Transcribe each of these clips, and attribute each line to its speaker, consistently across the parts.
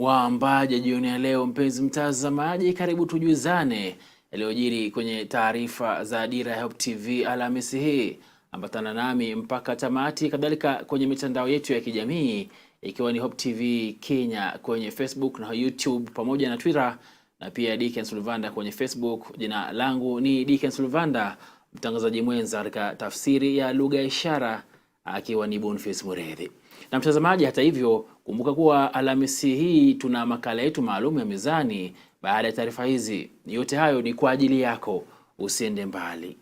Speaker 1: Mwambaje jioni ya leo, mpenzi mtazamaji, karibu tujuzane yaliyojiri kwenye taarifa za Dira ya Hope TV Alhamisi hii. Ambatana nami mpaka tamati, kadhalika kwenye mitandao yetu ya kijamii ikiwa ni Hope TV Kenya kwenye Facebook na YouTube pamoja na Twitter, na pia Dickens Luvanda kwenye Facebook. Jina langu ni Dickens Luvanda, mtangazaji mwenza katika tafsiri ya lugha ya ishara akiwa ni Boniface Muredhi. Na mtazamaji, hata hivyo, kumbuka kuwa Alhamisi hii tuna makala yetu maalum ya mezani baada ya taarifa hizi. Yote hayo ni kwa ajili yako, usiende mbali.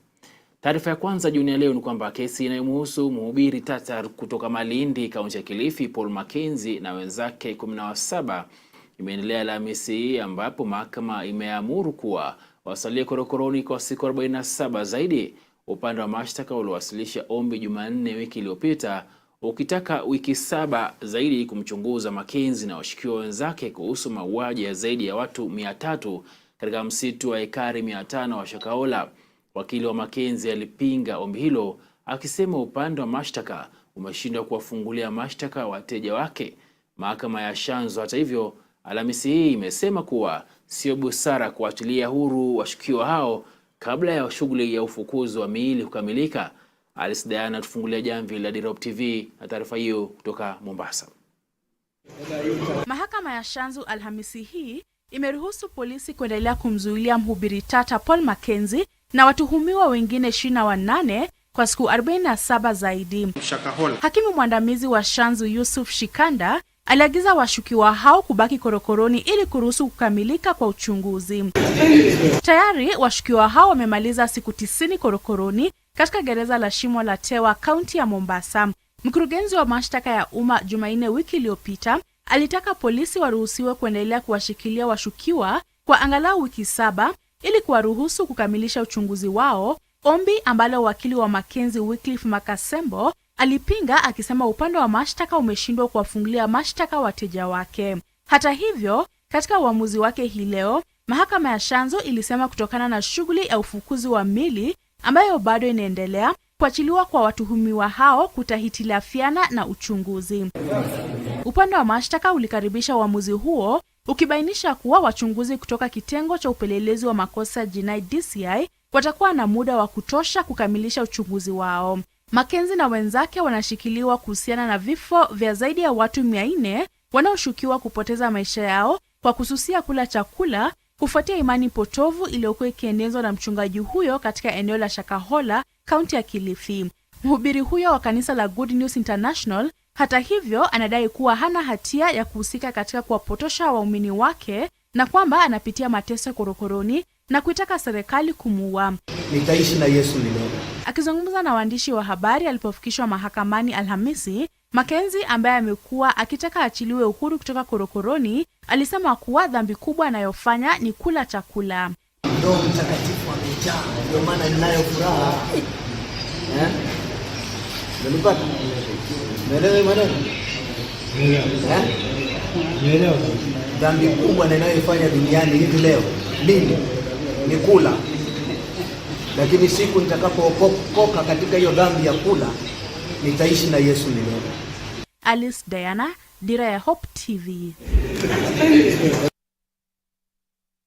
Speaker 1: Taarifa ya kwanza jioni ya leo ni kwamba kesi inayomhusu mhubiri tata kutoka Malindi, kaunti ya Kilifi, Paul Mackenzie na wenzake 17 imeendelea Alhamisi hii, ambapo mahakama imeamuru kuwa wasalie korokoroni kwa siku 47 zaidi. Upande wa mashtaka uliwasilisha ombi Jumanne wiki iliyopita ukitaka wiki 7 zaidi kumchunguza Mackenzie na washukiwa wenzake kuhusu mauaji ya zaidi ya watu 300 katika msitu wa ekari 500 wa Shakahola. Wakili wa Mackenzie alipinga ombi hilo akisema upande wa mashtaka umeshindwa kuwafungulia mashtaka wateja wake. Mahakama ya Shanzu hata hivyo Alhamisi hii imesema kuwa sio busara kuachilia huru washukiwa hao kabla ya shughuli ya ufukuzi wa miili kukamilika. Alice Diana tufungulia jamvi la Dira TV na taarifa hiyo kutoka Mombasa.
Speaker 2: Mahakama ya Shanzu Alhamisi hii imeruhusu polisi kuendelea kumzuilia mhubiri tata Paul Mackenzie na watuhumiwa wengine 28 kwa siku 47 zaidi. Hakimu mwandamizi wa Shanzu Yusuf Shikanda aliagiza washukiwa hao kubaki korokoroni ili kuruhusu kukamilika kwa uchunguzi. Tayari washukiwa hao wamemaliza siku 90 korokoroni katika gereza la Shimo la Tewa, kaunti ya Mombasa. Mkurugenzi wa mashtaka ya umma Jumanne wiki iliyopita alitaka polisi waruhusiwe kuendelea kuwashikilia washukiwa kwa angalau wiki 7 ili kuwaruhusu kukamilisha uchunguzi wao, ombi ambalo wakili wa Mackenzie Wycliffe Makasembo alipinga akisema upande wa mashtaka umeshindwa kuwafungulia mashtaka wateja wake. Hata hivyo, katika uamuzi wake hii leo, mahakama ya Shanzu ilisema kutokana na shughuli ya ufukuzi wa mili ambayo bado inaendelea, kuachiliwa kwa watuhumiwa hao kutahitilafiana na uchunguzi. Upande wa mashtaka ulikaribisha uamuzi huo ukibainisha kuwa wachunguzi kutoka kitengo cha upelelezi wa makosa jinai DCI watakuwa na muda wa kutosha kukamilisha uchunguzi wao. Mackenzie na wenzake wanashikiliwa kuhusiana na vifo vya zaidi ya watu 400 wanaoshukiwa kupoteza maisha yao kwa kususia kula chakula kufuatia imani potovu iliyokuwa ikienezwa na mchungaji huyo katika eneo la Shakahola, kaunti ya Kilifi. Mhubiri huyo wa kanisa la Good News International hata hivyo anadai kuwa hana hatia ya kuhusika katika kuwapotosha waumini wake na kwamba anapitia mateso korokoroni na kuitaka serikali kumuua.
Speaker 3: Nitaishi na Yesu milele.
Speaker 2: Akizungumza na waandishi wa habari alipofikishwa mahakamani Alhamisi, Mackenzie ambaye amekuwa akitaka achiliwe uhuru kutoka korokoroni alisema kuwa dhambi kubwa anayofanya ni kula chakula.
Speaker 3: Roho Mtakatifu amejaa, ndio maana ninayo furaha. Nilipata. Naelewa maneno? Naelewa. Dhambi kubwa ninayofanya duniani hivi leo mimi ni kula. Lakini siku nitakapookoka katika hiyo dhambi ya kula, nitaishi na Yesu milele.
Speaker 2: Alice Diana, Dira ya Hope TV.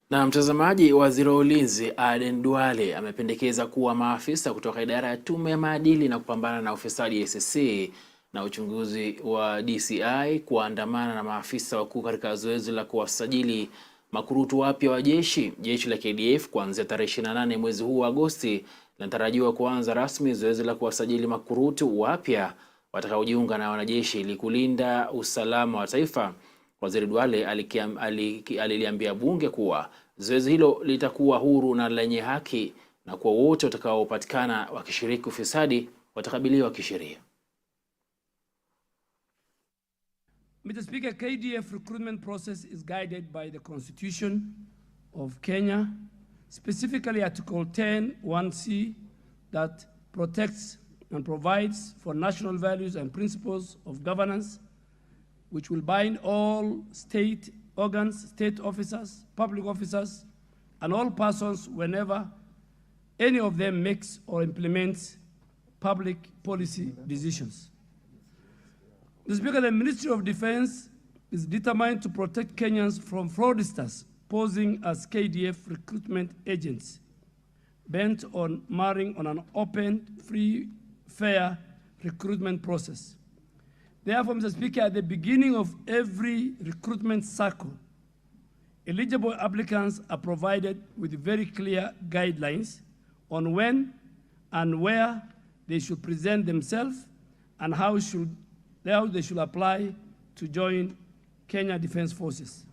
Speaker 1: Na mtazamaji, waziri wa ulinzi Aden Duale amependekeza kuwa maafisa kutoka idara ya tume ya maadili na kupambana na ufisadi SSC na uchunguzi wa DCI kuandamana na maafisa wakuu katika zoezi la kuwasajili makurutu wapya wa jeshi la KDF kuanzia tarehe 28 mwezi huu wa Agosti. Linatarajiwa kuanza rasmi zoezi la kuwasajili makurutu wapya watakaojiunga na wanajeshi ili kulinda usalama wa taifa. Waziri Duale aliliambia bunge kuwa zoezi hilo litakuwa huru na lenye haki na kwa wote watakaopatikana wakishiriki ufisadi watakabiliwa kisheria.
Speaker 4: Mr. Speaker, KDF recruitment process is guided by the Constitution of Kenya, specifically Article 10(1)(c) that protects and provides for national values and principles of governance, which will bind all state organs, state officers, public officers, and all persons whenever any of them makes or implements public policy decisions. Mr. Speaker, the Ministry of Defense is determined to protect Kenyans from fraudsters posing as KDF recruitment agents, bent on marrying on an open, free, fair recruitment process. Therefore, Mr. Speaker, at the beginning of every recruitment cycle, eligible applicants are provided with very clear guidelines on when and where they should present themselves and how they should apply to join Kenya Defense Forces.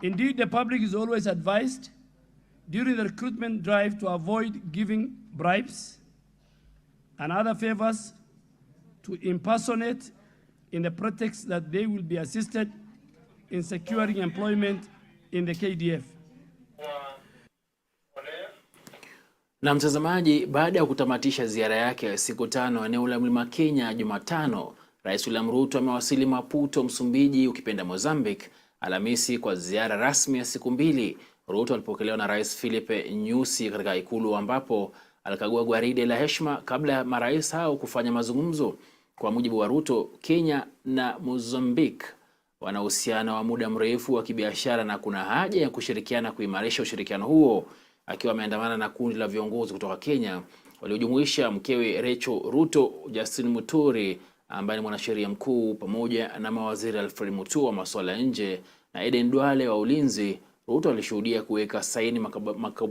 Speaker 4: Indeed, the public is always advised during the recruitment drive to avoid giving bribes and other favors to impersonate in the pretext that they will be assisted in securing employment in the KDF.
Speaker 1: Na mtazamaji, baada ya kutamatisha ziara yake ya siku 5 eneo la Mlima Kenya Jumatano, Rais William Ruto amewasili Maputo, Msumbiji, ukipenda Mozambique, Alhamisi kwa ziara rasmi ya siku 2. Ruto alipokelewa na Rais Filipe Nyusi katika ikulu ambapo alikagua gwaride la heshima kabla ya marais hao kufanya mazungumzo. Kwa mujibu wa Ruto, Kenya na Mozambique wana uhusiano wa muda mrefu wa kibiashara na kuna haja ya kushirikiana kuimarisha ushirikiano huo. Akiwa ameandamana na kundi la viongozi kutoka Kenya waliojumuisha mkewe Rachel Ruto, Justin Muturi ambaye ni mwanasheria mkuu, pamoja na mawaziri Alfred Mutua wa masuala ya nje na Eden Duale wa ulinzi, Ruto alishuhudia kuweka saini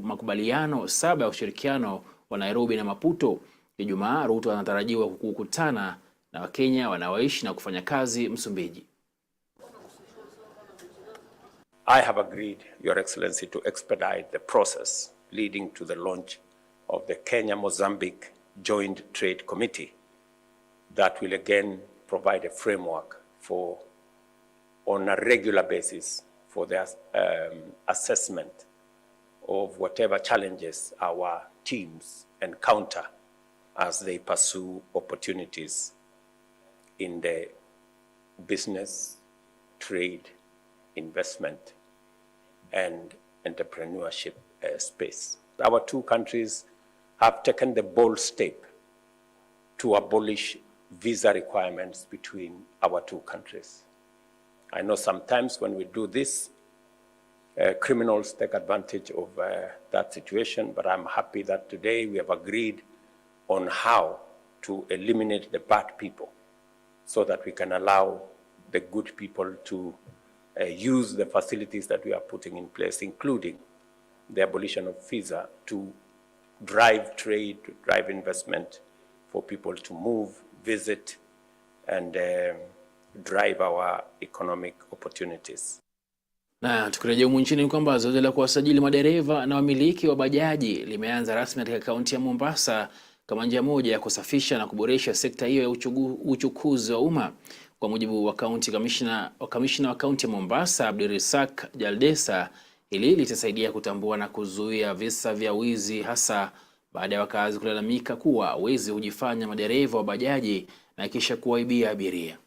Speaker 1: makubaliano 7 ya ushirikiano wa Nairobi na Maputo. Ijumaa, Ruto anatarajiwa kukutana na Wakenya wanaoishi na kufanya kazi Msumbiji.
Speaker 5: I have agreed, Your Excellency, to expedite the process leading to the launch of the Kenya-Mozambique Joint Trade Committee that will again provide a framework for, on a regular basis, for the assessment of whatever challenges our teams encounter as they pursue opportunities in the business, trade, investment, and entrepreneurship space. Our two countries have taken the bold step to abolish visa requirements between our two countries. I know sometimes when we do this, criminals take advantage of that situation, but I'm happy that today we have agreed on how to eliminate the bad people so that we can allow the good people to use the facilities that we are putting in place, including the abolition of visa, to drive trade, to drive investment, for people to move, visit, and drive our economic opportunities.
Speaker 1: Na tukirejea humu nchini kwamba zoezi la kuwasajili madereva na wamiliki wa bajaji limeanza rasmi katika kaunti ya Mombasa kama njia moja ya kusafisha na kuboresha sekta hiyo ya uchukuzi wa umma. Kwa mujibu wa kamishna wa kaunti ya Mombasa, Abdirisak Jaldesa, hili litasaidia kutambua na kuzuia visa vya wizi, hasa baada ya wakazi kulalamika kuwa wezi hujifanya madereva wa bajaji na kisha kuwaibia abiria.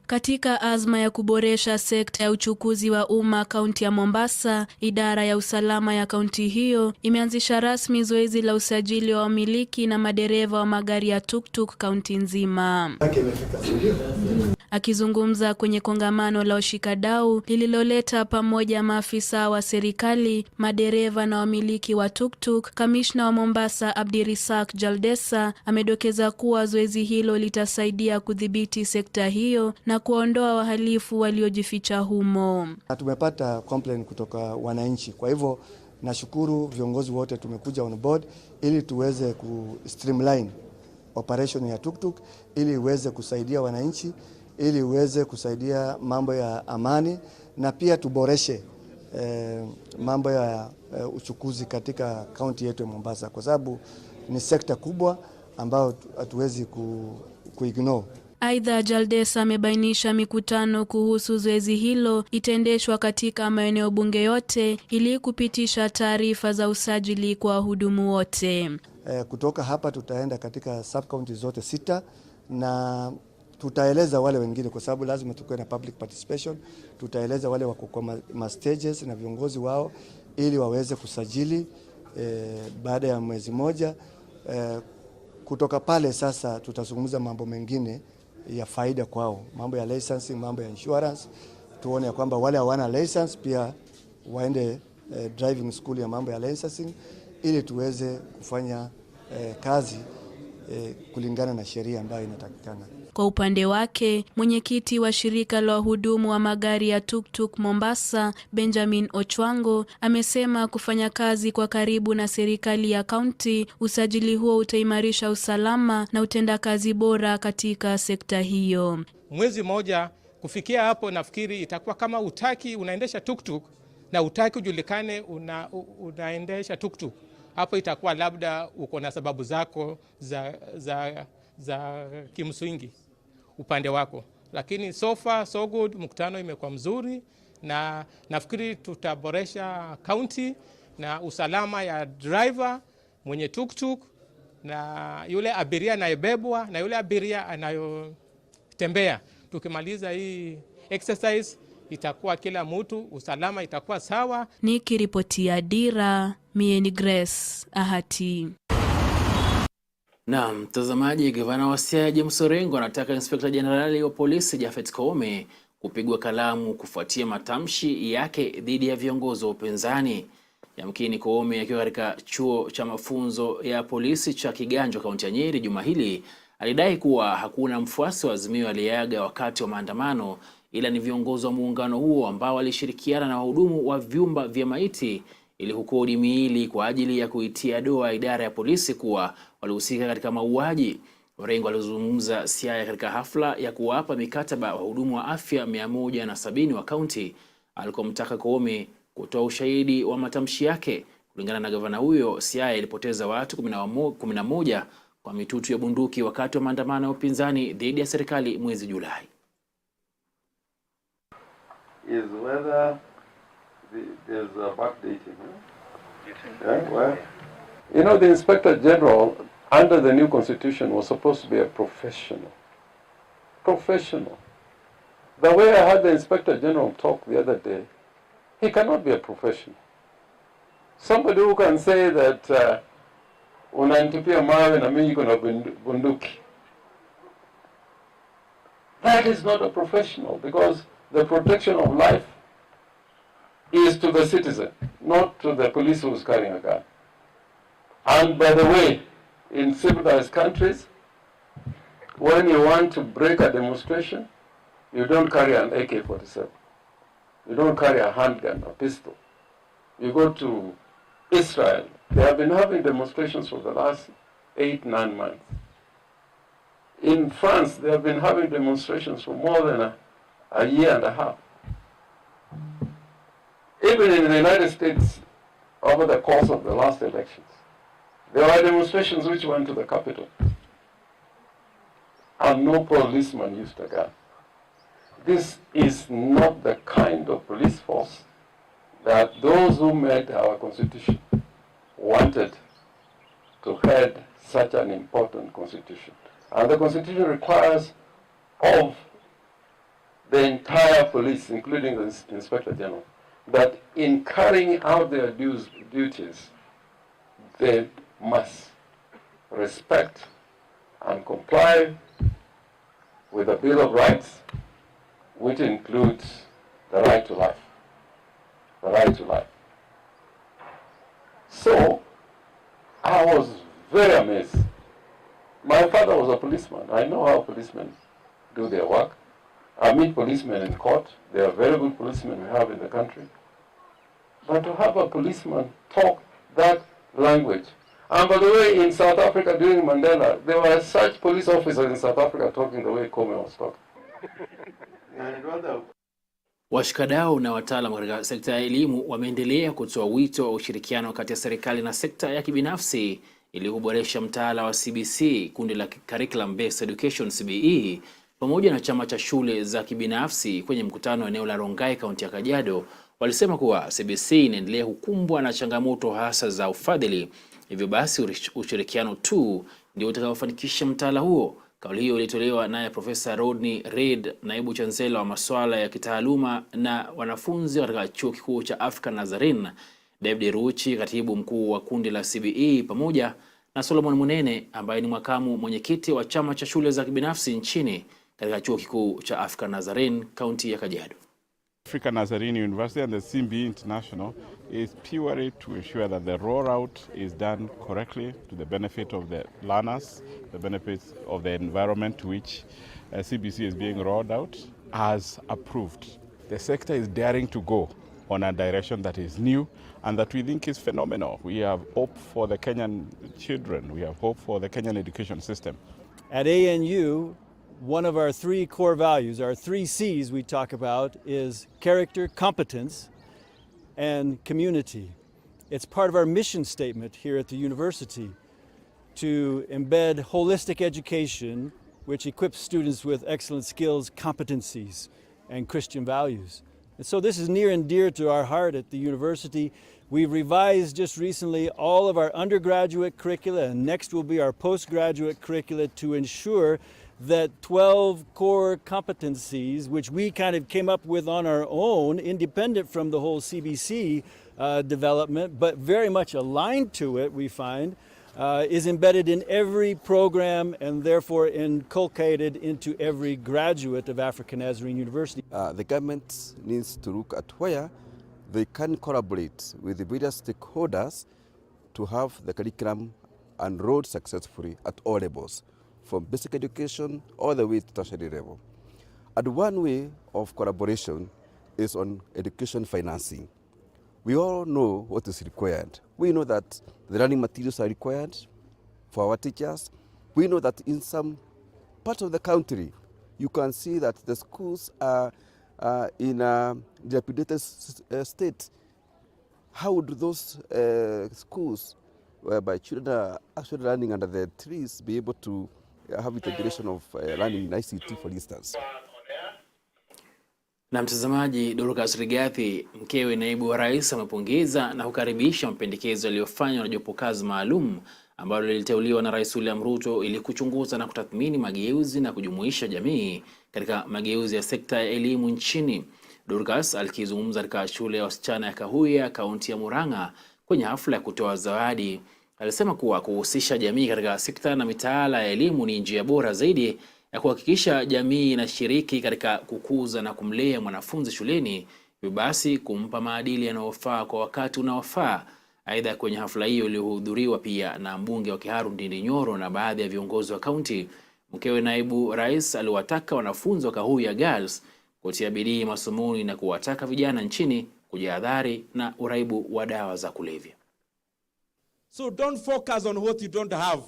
Speaker 6: Katika azma ya kuboresha sekta ya uchukuzi wa umma kaunti ya Mombasa, idara ya usalama ya kaunti hiyo imeanzisha rasmi zoezi la usajili wa wamiliki na madereva wa magari ya tuktuk kaunti nzima. Akizungumza kwenye kongamano la washikadau lililoleta pamoja maafisa wa serikali, madereva na wamiliki wa tuktuk, kamishna wa Mombasa Abdirisak Jaldesa amedokeza kuwa zoezi hilo litasaidia kudhibiti sekta hiyo na kuondoa wahalifu waliojificha humo.
Speaker 7: Tumepata complaint kutoka wananchi. Kwa hivyo nashukuru viongozi wote tumekuja on board ili tuweze ku streamline operation ya tuktuk ili iweze kusaidia wananchi, ili iweze kusaidia mambo ya amani na pia tuboreshe mambo ya uchukuzi katika kaunti yetu ya Mombasa, kwa sababu ni sekta kubwa ambayo hatuwezi kuignore.
Speaker 6: Aidha, Jaldesa amebainisha mikutano kuhusu zoezi hilo itaendeshwa katika maeneo bunge yote ili kupitisha taarifa za usajili kwa wahudumu wote.
Speaker 7: Kutoka hapa tutaenda katika sub-county zote 6 na tutaeleza wale wengine, kwa sababu lazima tukue na public participation. Tutaeleza wale wako kwa stages na viongozi wao ili waweze kusajili baada ya mwezi moja. Kutoka pale sasa tutazungumza mambo mengine ya faida kwao, mambo ya licensing, mambo ya insurance. Tuone kwamba wale hawana license pia waende driving school ya mambo ya licensing, ili tuweze kufanya kazi kulingana na sheria ambayo inatakikana.
Speaker 6: Kwa upande wake, mwenyekiti wa shirika la wahudumu wa magari ya tuktuk Mombasa, Benjamin Ochwango, amesema kufanya kazi kwa karibu na serikali ya kaunti, usajili huo utaimarisha usalama na utendakazi bora katika sekta hiyo.
Speaker 8: Mwezi mmoja kufikia hapo, nafikiri itakuwa kama utaki unaendesha tuktuk na utaki ujulikane unaendesha tuktuk. Hapo itakuwa labda uko na sababu zako za kimsingi upande wako, lakini so far so good. Mkutano imekuwa mzuri na nafikiri tutaboresha county na usalama ya driver mwenye tuktuk na yule abiria anayebebwa na yule abiria anayotembea. Tukimaliza hii exercise itakuwa kila mtu usalama itakuwa sawa.
Speaker 6: Nikiripotia Dira, mie ni Grace Ahati.
Speaker 1: Na mtazamaji, gavana wa Siaya James Orengo anataka Inspekta Jenerali wa polisi Japhet Koome kupigwa kalamu kufuatia matamshi yake dhidi ya viongozi wa upinzani. Yamkini Koome akiwa katika chuo cha mafunzo ya polisi cha Kiganjo, kaunti ya Nyeri, juma hili alidai kuwa hakuna mfuasi wa Azimio aliyeaga wakati wa maandamano, ila ni viongozi wa muungano huo ambao walishirikiana na wahudumu wa vyumba vya maiti ili kukodi miili kwa ajili ya kuitia doa idara ya polisi kuwa walihusika katika mauaji. Orengo alizungumza Siaya katika hafla ya kuwapa mikataba wahudumu wa afya 170 wa kaunti, alikomtaka Koome kutoa ushahidi wa matamshi yake. Kulingana na gavana huyo, Siaya ilipoteza watu 11 kwa mitutu ya bunduki wakati wa maandamano ya upinzani dhidi ya serikali mwezi Julai.
Speaker 9: Is whether there's a backdating. Yeah, well, you know, the Inspector General under the new constitution was supposed to be a professional. Professional. The way I had the Inspector General talk the other day, he cannot be a professional. Somebody who can say that unanitupia mawe na mimi niko na bunduki. That is not a professional, because the protection of life is to the citizen, not to the police who is carrying a gun. And by the way, in civilized countries, when you want to break a demonstration, you don't carry an AK-47. You don't carry a handgun, a pistol. You go to Israel. They have been having demonstrations for the last 8-9 months. In France, they have been having demonstrations for more than a year and a half. Even in the United States, over the course of the last elections, there were demonstrations which went to the Capitol, and no policeman used a gun. This is not the kind of police force that those who made our constitution wanted to head such an important constitution. And the constitution requires of the entire police, including the Inspector General, that in carrying out their duties, they must respect and comply with the Bill of Rights, which includes the right to life. The right to life. So, I was very amazed. My father was a policeman. I know how policemen do their work. I meet policemen in court. They are very good policemen we have in the country. But to have a policeman talk that language. And by the way, in South Africa during Mandela, there were such police officers in South Africa talking the way Koome was talking.
Speaker 1: Washikadau na wataalamu katika sekta ya elimu wameendelea kutoa wito wa ushirikiano kati ya serikali na sekta ya kibinafsi ili kuboresha mtaala wa CBC, kundi la Curriculum Based Education CBE, pamoja na chama cha shule za kibinafsi. Kwenye mkutano eneo la Rongai, kaunti ya Kajiado, walisema kuwa CBC inaendelea kukumbwa na changamoto hasa za ufadhili. Hivyo basi ushirikiano tu ndio utakaofanikisha mtaala huo. Kauli hiyo ilitolewa naye Profesa Rodney Reid, naibu chancellor wa masuala ya kitaaluma na wanafunzi katika chuo kikuu cha African Nazarene, David Ruchi, katibu mkuu wa kundi la CBE, pamoja na Solomon Munene ambaye ni makamu mwenyekiti wa chama cha shule za kibinafsi nchini. katika chuo kikuu cha African Nazarene, kaunti ya Kajiado.
Speaker 10: African Nazarene University and the CMB International is purely to ensure that the rollout is done correctly to the benefit of the learners, the benefits of the environment to which CBC is being rolled out as approved. The sector is daring to go on a direction that is new and that we think is phenomenal. We have hope for the Kenyan children. We have hope for the Kenyan education system.
Speaker 11: At ANU, one of our 3 core values, our 3 C's we talk about, is character, competence, and community. It's part of our mission statement here at the university to embed holistic education which equips students with excellent skills, competencies, and Christian values. And so this is near and dear to our heart at the university. We've revised just recently all of our undergraduate curricula, and next will be our postgraduate curricula, to ensure that 12 core competencies, which we kind of came up with on our own, independent from the whole CBC development, but very much aligned to it, we find, is embedded in every program and therefore inculcated into every graduate of African Nazarene University.
Speaker 12: The government needs to look at where they can collaborate with the various stakeholders to have the curriculum enrolled successfully at all levels, from basic education all the way to tertiary level. And one way of collaboration is on education financing. We all know what is required. We know that the learning materials are required for our teachers. We know that in some part of the country, you can see that the schools are in a dilapidated state. How would those schools, whereby children are actually learning under the trees, be able to have integration of learning in ICT, for instance?
Speaker 1: Na mtazamaji, Dorcas Rigathi, mkewe naibu wa rais, amepongeza na kukaribisha mapendekezo yaliyofanywa na jopo kazi maalum ambalo liliteuliwa na Rais William Ruto ili kuchunguza na kutathmini mageuzi na kujumuisha jamii katika mageuzi ya sekta ya elimu nchini. Dorcas alikizungumza katika shule ya wasichana ya Kahuya, kaunti ya Murang'a, kwenye hafla ya kutoa zawadi. Alisema kuwa kuhusisha jamii katika sekta na mitaala ya elimu ni njia bora zaidi ya kuhakikisha jamii inashiriki katika kukuza na kumlea mwanafunzi shuleni, hivyo basi kumpa maadili yanayofaa kwa wakati unaofaa. Aidha, kwenye hafla hiyo iliyohudhuriwa pia na mbunge wa Kiharu Ndindi Nyoro na baadhi ya viongozi wa kaunti, mkewe naibu rais aliwataka wanafunzi wa Kahuya Girls kutia bidii masomoni na kuwataka vijana nchini kujihadhari na uraibu wa dawa za kulevya.
Speaker 13: So don't focus on what you don't have.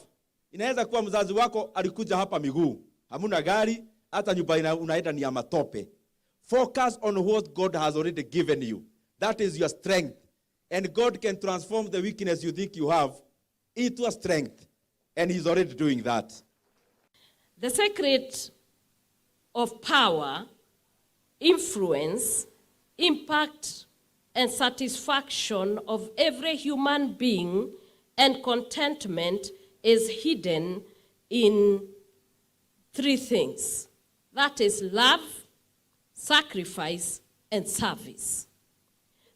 Speaker 13: Inaweza kuwa mzazi wako alikuja hapa miguu, hamuna gari, hata nyumba unaenda ni ya matope. Focus on what God has already given you. That is your strength. And God can transform the weakness you think you have into a strength. And He's already doing that.
Speaker 14: The secret of power, influence, impact, and satisfaction of every human being and contentment is hidden in 3 things. That is love, sacrifice, and service.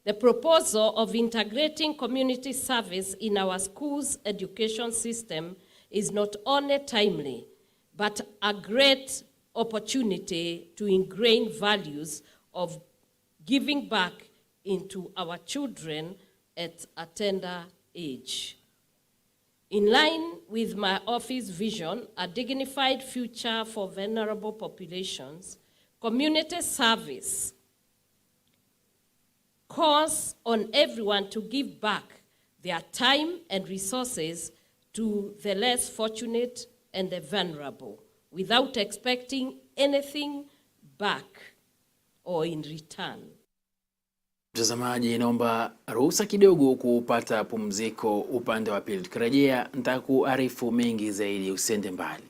Speaker 14: The proposal of integrating community service in our schools' education system is not only timely, but a great opportunity to ingrain values of giving back into our children at a tender age. In line with my office vision, a dignified future for vulnerable populations, community service calls on everyone to give back their time and resources to the less fortunate and the vulnerable without expecting anything back or in return.
Speaker 1: Mtazamaji, naomba ruhusa kidogo kupata pumziko upande wa pili. Tukirejea nitakuarifu mengi zaidi, usende mbali.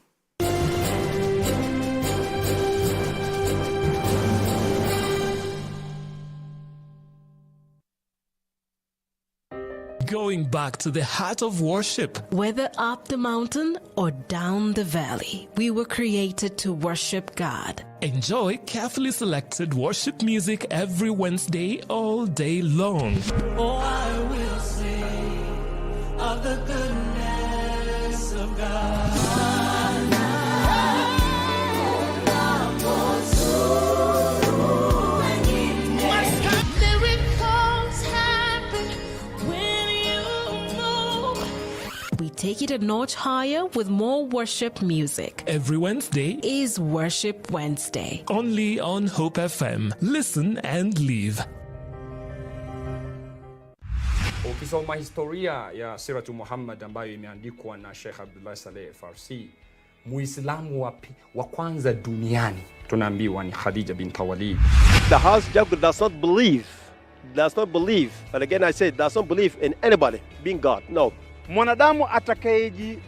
Speaker 15: Going back to the heart of worship.
Speaker 16: Whether up the mountain or down the valley, we were created to worship God.
Speaker 15: Enjoy carefully selected worship music every Wednesday all day long.
Speaker 17: Oh, I will sing of the goodness of God.
Speaker 16: it a notch higher with more worship music.
Speaker 15: Every Wednesday
Speaker 16: is Worship Wednesday.
Speaker 15: Only on Hope FM. Listen and live.
Speaker 18: Ukisoma historia ya Siratu Muhammad ambayo imeandikwa na Sheikh Abdullah Saleh Farsi, Muislamu wa kwanza duniani tunaambiwa ni Khadija bint Walid.
Speaker 19: The house Jacob does not believe, but again I say, does not believe in anybody being God. No.
Speaker 20: Mwanadamu atakayeji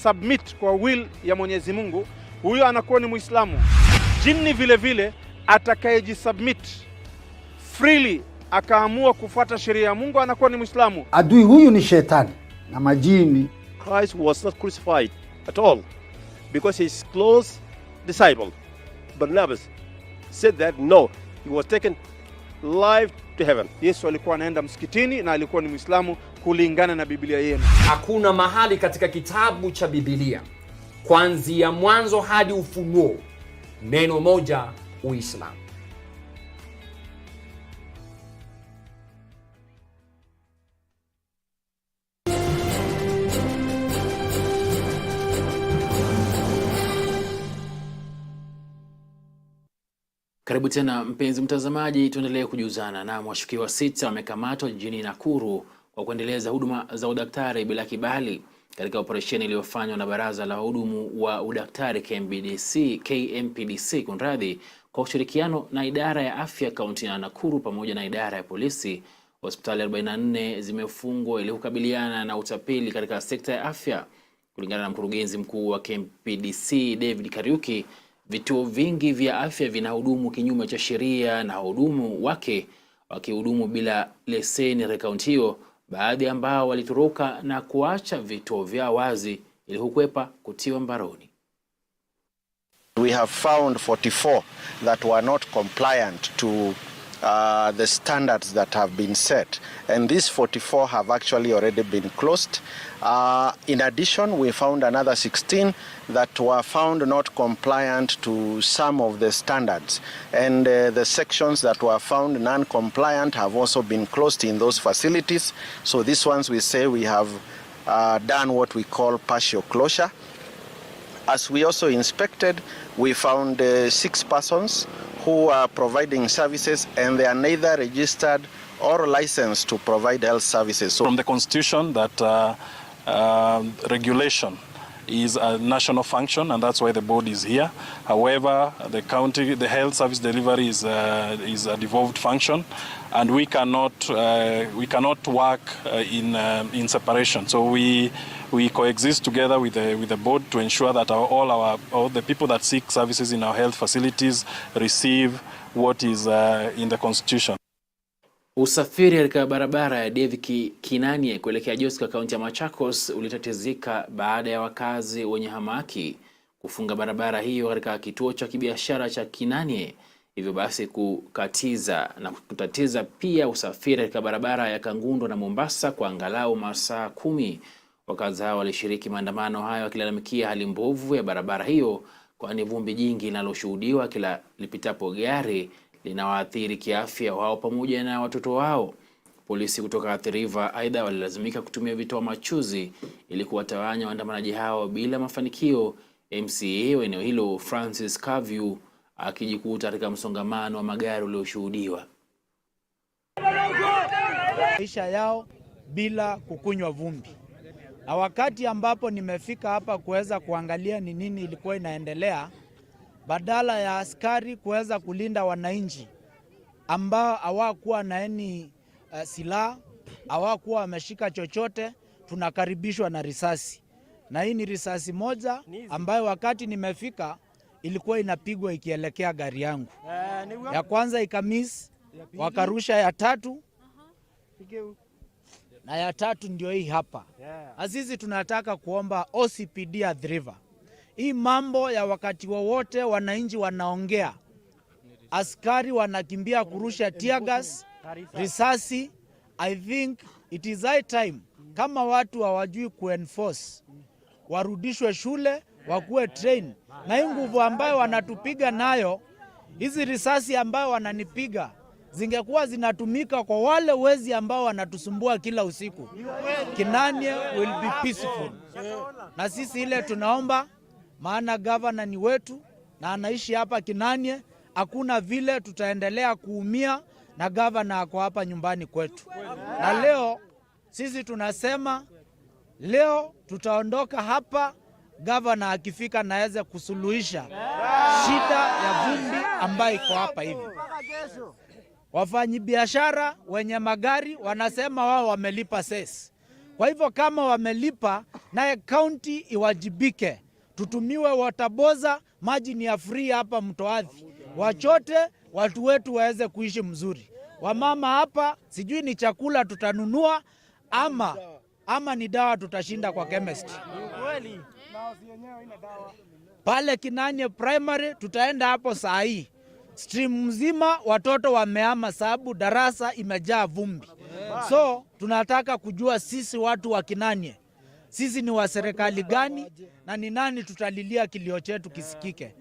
Speaker 20: submit kwa will ya Mwenyezi Mungu, huyo anakuwa ni Muislamu. Jini vile vile atakayeji submit freely akaamua kufuata sheria ya Mungu anakuwa ni Muislamu.
Speaker 21: Adui huyu ni shetani na majini.
Speaker 19: Christ was not crucified at all because his close disciple Barnabas said that no, he was taken live to heaven.
Speaker 20: Yesu alikuwa anaenda msikitini na alikuwa ni Muislamu kulingana na Biblia yenu.
Speaker 18: Hakuna mahali katika kitabu cha Biblia kuanzia mwanzo hadi Ufunuo neno moja Uislamu.
Speaker 1: Karibu tena mpenzi mtazamaji, tuendelee kujuzana na washukiwa 6 wamekamatwa jijini Nakuru kwa kuendeleza huduma za udaktari bila kibali katika operesheni iliyofanywa na Baraza la Wahudumu wa Udaktari KMPDC kwa ushirikiano na idara ya afya kaunti ya Nakuru pamoja na idara ya polisi. Hospitali 44 zimefungwa ili kukabiliana na utapeli katika sekta ya afya. Kulingana na mkurugenzi mkuu wa KMPDC David Kariuki, vituo vingi vya afya vinahudumu kinyume cha sheria na wahudumu wake wakihudumu bila leseni katika kaunti hiyo, baadhi ambao walitoroka na kuacha vituo vya wazi ili kukwepa kutiwa mbaroni.
Speaker 22: We have found 44 that were not compliant to the standards that have been set, and these 44 have actually already been closed. In addition, we found another 16 that were found not compliant to some of the standards, and the sections that were found non-compliant have also been closed in those facilities. So these ones we say we have done what we call partial closure. As we also inspected, we found 6 persons who are providing services and they are neither registered or licensed to provide health services.
Speaker 23: So from the Constitution that regulation is a national function, and that's why the board is here. However, the health service delivery is a devolved function, and we cannot work in separation. So we coexist together with the board to ensure that all the people that seek services in our health facilities receive what is in the Constitution.
Speaker 1: Usafiri katika barabara ya David Kinanie kuelekea Joska kaunti ya Machakos ulitatizika baada ya wakazi wenye hamaki kufunga barabara hiyo katika kituo cha kibiashara cha Kinanie, hivyo basi kukatiza na kutatiza pia usafiri katika barabara ya Kangundo na Mombasa kwa angalau masaa 10. Wakazi hao walishiriki maandamano hayo wakilalamikia hali mbovu ya barabara hiyo, kwani vumbi jingi linaloshuhudiwa kila lipitapo gari linawaathiri kiafya wao pamoja na watoto wao. Polisi kutoka Athi River aidha walilazimika kutumia vitoa machozi ili kuwatawanya waandamanaji hao bila mafanikio, MCA wa eneo hilo Francis Kavyu akijikuta katika msongamano wa magari ulioshuhudiwa.
Speaker 24: Maisha yao bila kukunywa vumbi. Na wakati ambapo nimefika hapa kuweza kuangalia ni nini ilikuwa inaendelea, badala ya askari kuweza kulinda wananchi ambao hawakuwa na silaha, hawakuwa wameshika chochote, tunakaribishwa na risasi. Na hii ni risasi moja ambayo wakati nimefika ilikuwa inapigwa ikielekea gari yangu. Ya kwanza ikamiss, wakarusha ya 3. Na ya 3 ndio hii hapa. Azizi tunataka kuomba OCPD Athi River. Hii mambo ya wakati wowote wananchi wanaongea, askari wanakimbia kurusha tear gas, risasi. I think it is high time kama watu hawajui kuenforce, warudishwe shule, wakuwe train. Na hii nguvu ambayo wanatupiga nayo, hizi risasi ambayo wananipiga zingekuwa zinatumika kwa wale wezi ambao wanatusumbua kila usiku, Kinanie will be peaceful. Na sisi ile tunaomba, maana governor ni wetu na anaishi hapa Kinanie, hakuna vile tutaendelea kuumia na governor ako hapa nyumbani kwetu. Na leo sisi tunasema leo tutaondoka hapa governor akifika na aweze kusuluhisha shida ya vumbi ambayo iko hapa hivi. Wafanyabiashara wenye magari wanasema wao wamelipa cess. Kwa hivyo kama wamelipa, naye county iwajibike. Tutumiwe waterboza, maji ni ya free hapa Mto Athi. Wachote watu wetu waweze kuishi mzuri. Wamama hapa sijui ni chakula tutanunua ama ni dawa tutashinda kwa chemist. Pale Kinanie primary tutaenda hapo saa hii. Stream mzima watoto wamehama sababu darasa imejaa vumbi. So tunataka kujua sisi watu wa Kinanie, sisi ni wa serikali gani na ni nani tutalilia kilio chetu kisikike.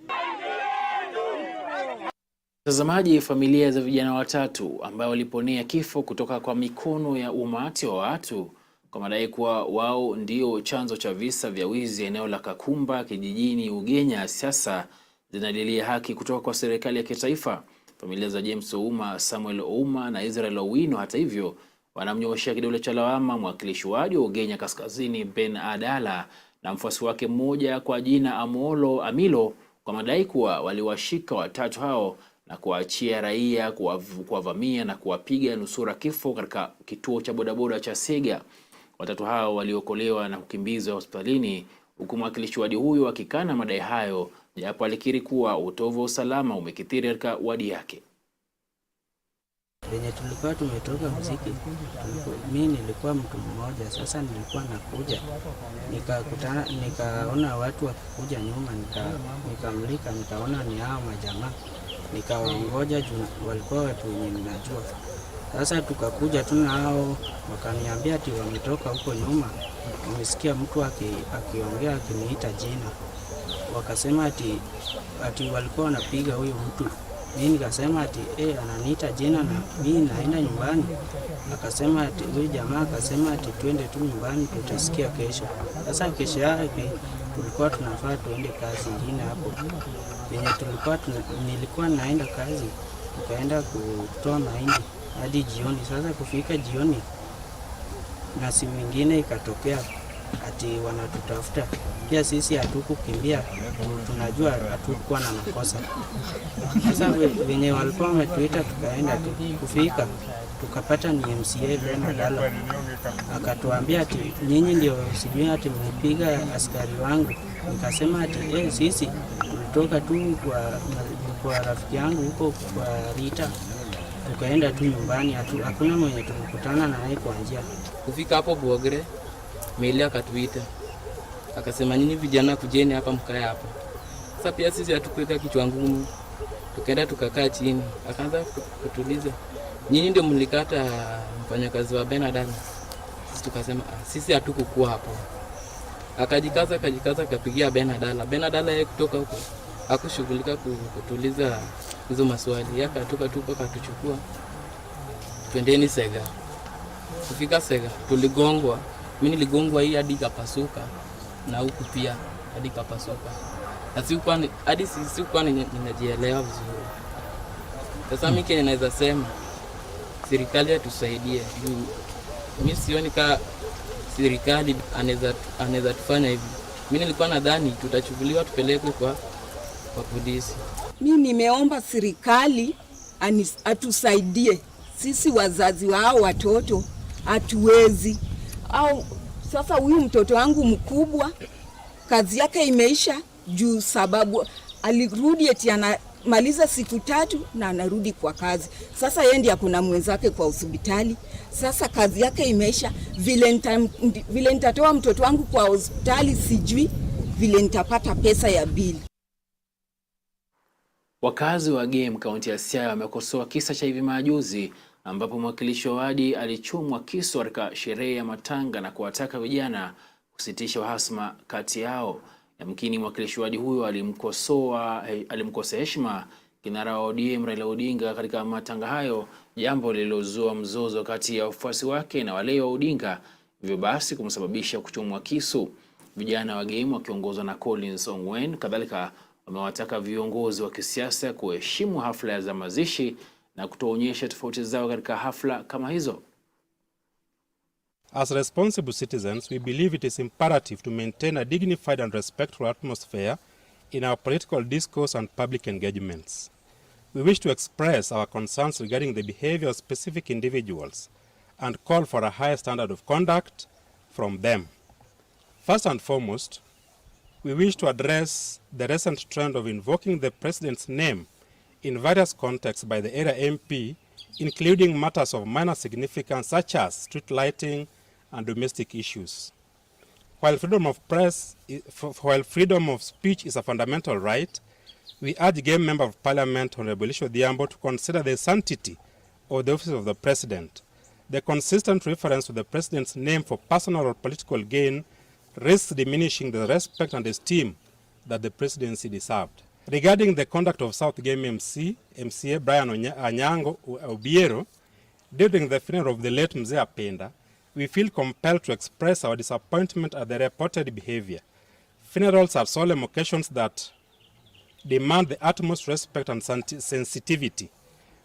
Speaker 1: Mtazamaji, familia za vijana watatu ambao waliponea kifo kutoka kwa mikono ya umati wa watu kwa madai kuwa wao ndio chanzo cha visa vya wizi eneo la Kakumba kijijini Ugenya sasa zinalilia haki kutoka kwa serikali ya kitaifa. Familia za James Ouma, Samuel Ouma na Israel Owino hata hivyo wanamnyoshia kidole cha lawama mwakilishi wadi wa Ugenya Kaskazini Ben Adala na mfuasi wake mmoja kwa jina Amilo kwa madai kuwa waliwashika watatu hao na kuachia raia kuwavamia na kuwapiga nusura kifo katika kituo cha bodaboda cha Sega. Watatu hao waliokolewa na kukimbizwa hospitalini, huku mwakilishi wadi huyo akikana madai hayo, japo alikiri kuwa utovu wa usalama umekithiri katika wadi yake.
Speaker 2: Wenye tulikuwa tumetoka muziki, mimi nilikuwa mtu mmoja, sasa nilikuwa nakuja, nikaona watu wakikuja nyuma, nikamlika, nikaona ni hao majamaa, nikawaongoja juu walikuwa watu wenye ninajua. Sasa tukakuja tu na hao, wakaniambia ati wametoka huko nyuma, wamesikia mtu akiongea akiniita jina. Wakasema ati walikuwa wanapiga huyo mtu. Mimi nikasema ati ananiita jina na mimi naenda nyumbani. Akasema ati huyu jamaa akasema ati twende tu nyumbani tutasikia kesho. Sasa kesho yake tulikuwa tunafaa tuende kazi nyingine hapo. Yenye nilikuwa naenda kazi, tukaenda kutoa mahindi hadi jioni. Sasa kufika jioni na simu nyingine ikatokea ati wanatutafuta. Pia sisi hatukukimbia, tunajua hatukuwa na makosa. Sasa wenye walikuwa wametuita tukaenda tu. Kufika tukapata ni MCA Ben Adala. Akatuambia ati nyinyi ndio sijui ati mnipiga askari wangu. Nikasema ati sisi tulitoka tu kwa rafiki yangu huko kwa Rita. Tukaenda tu nyumbani, hakuna mwenye tulikutana naye kwa njia.
Speaker 3: Kufika hapo Buogre, Meli akatuita. Akasema nyinyi vijana kujeni hapa mkae hapa. Sasa pia sisi hatukuweka kichwa ngumu. Tukaenda tukakaa chini. Akaanza kutuliza. Nyinyi ndio mlikata mfanyakazi wa Ben Adala. Sisi tukasema sisi hatukukuwa hapo. Akajikaza akapigia Ben Adala. Ben Adala yeye kutoka huko hakushughulika kutuliza hizo maswali. Yaka tuka akatuchukua. Twendeni Sega. Kufika Sega tuligongwa. Mimi niligongwa hii hadi kapasuka na huku pia hadi kapasuka. Na sikuwa ninajielewa vizuri. Sasa mimi kenye naweza sema serikali atusaidie. Mimi sioni kama serikali anaweza tufanya hivi. Mimi nilikuwa nadhani tutachukuliwa tupelekwe kwa polisi.
Speaker 4: Mimi nimeomba serikali atusaidie. Sisi wazazi wao watoto hatuwezi. Au sasa huyu mtoto wangu mkubwa kazi yake imeisha juu sababu alirudi eti anamaliza siku 3 na anarudi kwa kazi. Sasa yeye ndiye kuna mwenzake kwa hospitali. Sasa kazi yake imeisha, vile nitatoa mtoto wangu kwa hospitali sijui, vile nitapata pesa ya bili.
Speaker 1: Wakazi wa Game kaunti ya Siaya wamekosoa kisa cha hivi majuzi ambapo mwakilishi wa wadi alichomwa kisu katika sherehe ya matanga na kuwataka vijana kusitisha uhasama kati yao. Yamkini mwakilishi wa wadi huyo alimkosea heshima kinara wa ODM Raila Odinga katika matanga hayo, jambo lililozua mzozo kati ya wafuasi wake na wale wa Odinga, hivyo basi kumsababisha kuchomwa kisu. Vijana wa game wakiongozwa na Collins Ongwen kadhalika wamewataka viongozi wa kisiasa kuheshimu hafla za mazishi na kutoonyesha tofauti zao katika hafla kama hizo.
Speaker 5: As responsible citizens, we believe it is imperative to maintain a dignified and respectful atmosphere in our political discourse and public engagements. We wish to express our concerns regarding the behavior of specific individuals and call for a higher standard of conduct from them. First and foremost, we wish to address the recent trend of invoking the President's name in various contexts by the area MP, including matters of minor significance such as street lighting and domestic issues. While freedom of speech is a fundamental right, we urge Game Member of Parliament Honorable Diambo to consider the sanctity of the office of the President. The consistent reference to the President's name for personal or political gain risks diminishing the respect and esteem that the presidency deserved. Regarding the conduct of South Game MCA Brian Anyango Obiero during the funeral of the late Mzee Apenda, we feel compelled to express our disappointment at the reported behavior. Funerals are solemn occasions that demand the utmost respect and sensitivity.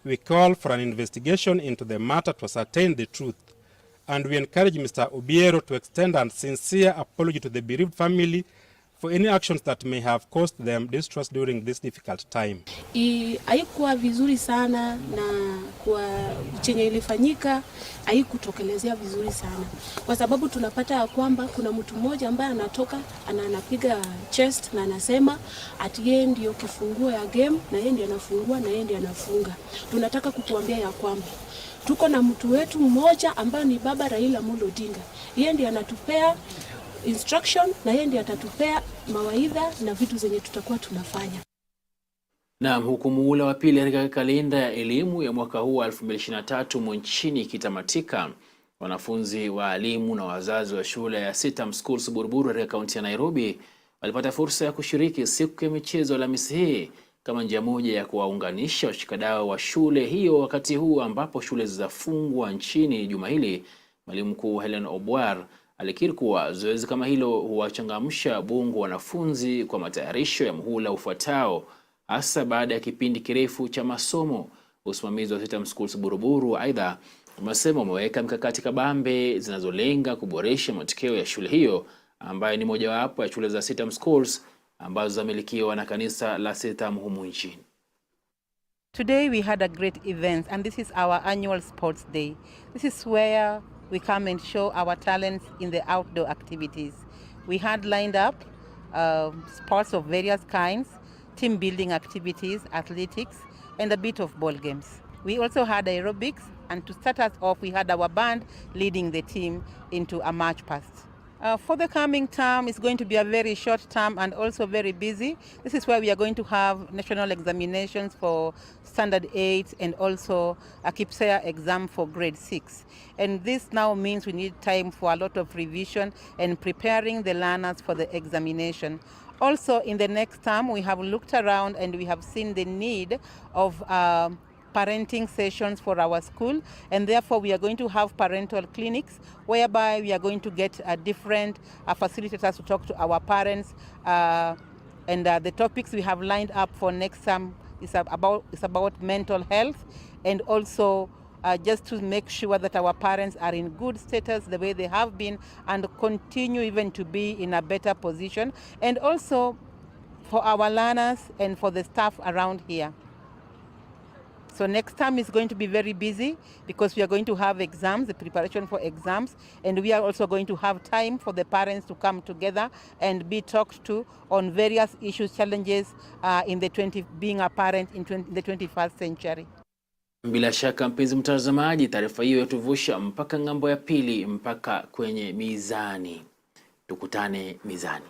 Speaker 5: We call for an investigation into the matter to ascertain the truth, and we encourage Mr. Obiero to extend a sincere apology to the bereaved family for any actions that may have caused them distress during this difficult time.
Speaker 6: Haikuwa vizuri sana, na kwa chenye ilifanyika haikutokelezea vizuri sana, kwa sababu tunapata kwamba kuna mtu mmoja ambaye anatoka anapiga chest na anasema ati yeye ndio kifunguo ya game na yeye ndio anafungua na yeye ndio anafunga. Tunataka kukuambia ya kwamba tuko na mtu wetu mmoja ambaye ni Baba Raila Amolo Odinga. Yeye ndiye anatupea instruction na yeye ndiye atatupea mawaidha na vitu zenye tutakuwa tunafanya.
Speaker 1: Na huku muhula wa pili katika kalenda ya elimu ya mwaka huu wa 2023 nchini ikitamatika, wanafunzi, waalimu na wazazi wa shule ya Sitam Schools Buruburu katika kaunti ya Nairobi walipata fursa ya kushiriki siku ya michezo Alhamisi hii kama njia moja ya kuwaunganisha washikadau wa shule hiyo, wakati huu ambapo shule zitafungwa nchini juma hili. Mwalimu mkuu Helen Obwar alikiri kuwa zoezi kama hilo huwachangamsha bongo wanafunzi kwa matayarisho ya muhula ufuatao, hasa baada ya kipindi kirefu cha masomo. Usimamizi wa Sitam Schools Buruburu aidha umesema umeweka mikakati kabambe zinazolenga kuboresha matokeo ya shule hiyo, ambayo ni mojawapo ya shule za Sitam Schools ambazo zamilikiwa na kanisa la Sitam humu nchini.
Speaker 7: Today we had a great event, and this is our annual sports day. This is where we come and show our talents in the outdoor activities. We had lined up sports of various kinds, team building activities, athletics, and a bit of ball games. We also had aerobics, and to start us off, we had our band leading the team into a march past. For the coming term, it's going to be a very short term and also very busy. This is where we are going to have national examinations for Standard 8 and also a KPSEA exam for grade 6. And this now means we need time for a lot of revision and preparing the learners for the examination. Also, in the next term, we have looked around and we have seen the need of parenting sessions for our school, and therefore we are going to have parental clinics whereby we are going to get different facilitators to talk to our parents, and the topics we have lined up for next term is about mental health, and also just to make sure that our parents are in good status the way they have been and continue even to be in a better position, and also for our learners and for the staff around here. So next term is going to be very busy because we are going to have exams, the preparation for exams, and we are also going to have time for the parents to come together and be talked to on various issues, challenges in being a parent in the 21st century.
Speaker 1: Bila shaka mpenzi mtazamaji, taarifa hiyo yatuvusha mpaka ng'ambo ya pili, mpaka kwenye mizani. Tukutane mizani.